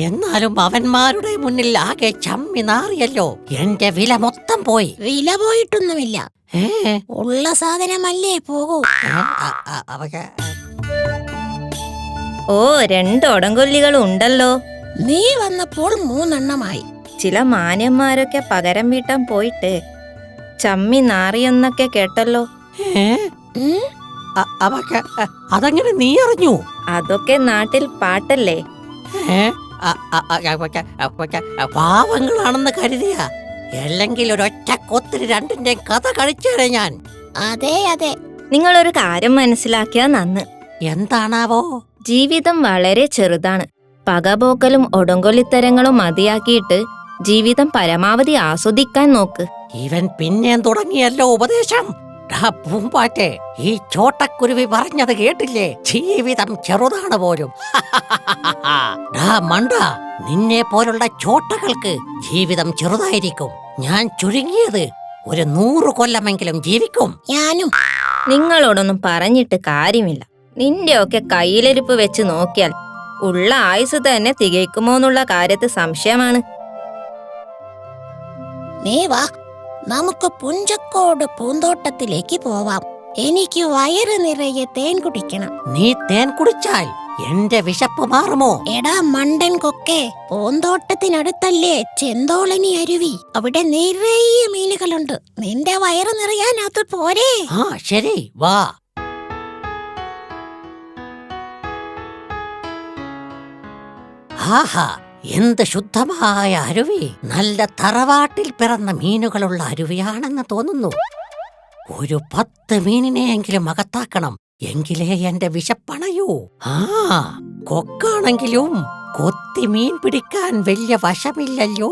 എന്നാലും അവന്മാരുടെ മുന്നിൽ ആകെ ചമ്മി നാറിയല്ലോ. എന്റെ വില മൊത്തം പോയി. വില പോയിട്ടൊന്നുമില്ല, ഉള്ള സാധനമല്ലേ പോകൂ. ഓ, 2 ഒടങ്കൊല്ലികളും ഉണ്ടല്ലോ. നീ വന്നപ്പോൾ 3 എണ്ണമായി. ചില മാന്യന്മാരൊക്കെ പകരം വീട്ടാൻ പോയിട്ട് ചമ്മി നാറിയെന്നൊക്കെ കേട്ടല്ലോ. അതങ്ങനെ നീ അറിഞ്ഞു? അതൊക്കെ നാട്ടിൽ പാട്ടല്ലേ. പാവങ്ങളാണെന്ന് കരുതിയ, അല്ലെങ്കിൽ ഒരൊറ്റ കൊത്തിന് 2ന്റെ കഥ കഴിച്ചേരെ ഞാൻ. അതെ അതെ, നിങ്ങളൊരു കാര്യം മനസ്സിലാക്കിയാ നന്ന്. എന്താണാവോ? ജീവിതം വളരെ ചെറുതാണ്. പകപോക്കലും ഒടങ്കൊല്ലിത്തരങ്ങളും മതിയാക്കിയിട്ട് ജീവിതം പരമാവധി ആസ്വദിക്കാൻ നോക്ക്. ഇവൻ പിന്നെയും തുടങ്ങിയല്ലോ ഉപദേശം. പൂമ്പാറ്റെ, ഈ ചോട്ടക്കുരുവി പറഞ്ഞത് കേട്ടില്ലേ? ജീവിതം ചെറുതാണ് പോലും. മണ്ട, നിന്നെ പോലുള്ള ചോട്ടകൾക്ക് ജീവിതം ചെറുതായിരിക്കും. ഞാൻ ചുരുങ്ങിയത് ഒരു 100 കൊല്ലമെങ്കിലും ജീവിക്കും. ഞാനും. നിങ്ങളോടൊന്നും പറഞ്ഞിട്ട് കാര്യമില്ല. നിന്റെയൊക്കെ കയ്യിലിരിപ്പ് വെച്ച് നോക്കിയാൽ ഉള്ള ആയുസ് തന്നെ തികയ്ക്കുമോന്നുള്ള കാര്യത്തിൽ സംശയമാണ്. നീ വാ, നമുക്ക് പുഞ്ചക്കോട് പൂന്തോട്ടത്തിലേക്ക് പോവാം. എനിക്ക് വയറ് നിറയെ തേൻ കുടിക്കണം. നീ തേൻ കുടിച്ചാൽ എന്റെ വിശപ്പ് മാറുമോ? എടാ മണ്ടൻ കൊക്കെ, പൂന്തോട്ടത്തിനടുത്തല്ലേ ചെന്തോളനി അരുവി. അവിടെ നിറയെ മീനുകളുണ്ട്. നിന്റെ വയറ് നിറയാൻ അത് പോരെ? ശരി, വാ. ആഹാ, എന്ത് ശുദ്ധമായ അരുവി! നല്ല തറവാട്ടിൽ പിറന്ന മീനുകളുള്ള അരുവിയാണെന്ന് തോന്നുന്നു. ഒരു 10 മീനിനെയെങ്കിലും അകത്താക്കണം, എങ്കിലേ എന്റെ വിശപ്പണയൂ. കൊക്കാണെങ്കിലും കൊത്തി മീൻ പിടിക്കാൻ വലിയ വശമില്ലല്ലോ.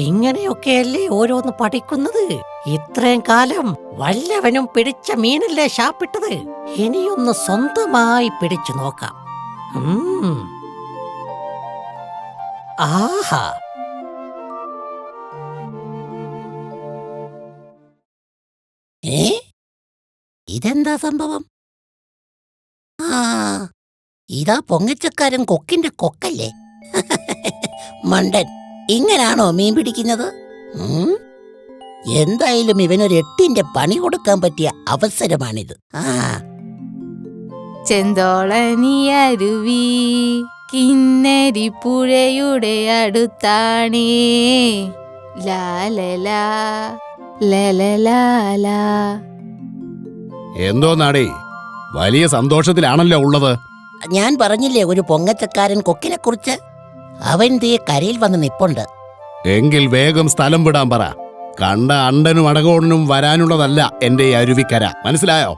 ഇങ്ങനെയൊക്കെയല്ലേ ഓരോന്ന് പഠിക്കുന്നത്. ഇത്രയും കാലം വല്ലവനും പിടിച്ച മീനല്ലേ ശാപ്പിട്ടത്. ഇനിയൊന്ന് സ്വന്തമായി പിടിച്ചു നോക്കാം. ആഹാ, ഇതെന്താ സംഭവം? ഇതാ പൊങ്ങച്ചക്കാരൻ കൊക്കിന്റെ കൊക്കല്ലേ? മണ്ടൻ, ഇങ്ങനാണോ മീൻ പിടിക്കുന്നത്? എന്തായാലും ഇവനൊരു 8ന്റെ പണി കൊടുക്കാൻ പറ്റിയ അവസരമാണിത്. ചെന്തോളനി അരുവി കിന്നരി പുഴയുടെ അടുത്താണേ. ലാലലാ ലലലാലാ. എന്തോ നാടേ, വലിയ സന്തോഷത്തിലാണല്ലോ ഉള്ളത്. ഞാൻ പറഞ്ഞില്ലേ ഒരു പൊങ്ങച്ചക്കാരൻ കൊക്കിനെ കുറിച്ച്. അവൻ ദേ കരയിൽ വന്ന് നിപ്പുണ്ട്. എങ്കിൽ വേഗം സ്ഥലം വിടാൻ പറ. കണ്ട അണ്ടനും അടകോണനും വരാനുള്ളതല്ല എന്റെ ഈ അരുവിക്കര, മനസ്സിലായോ?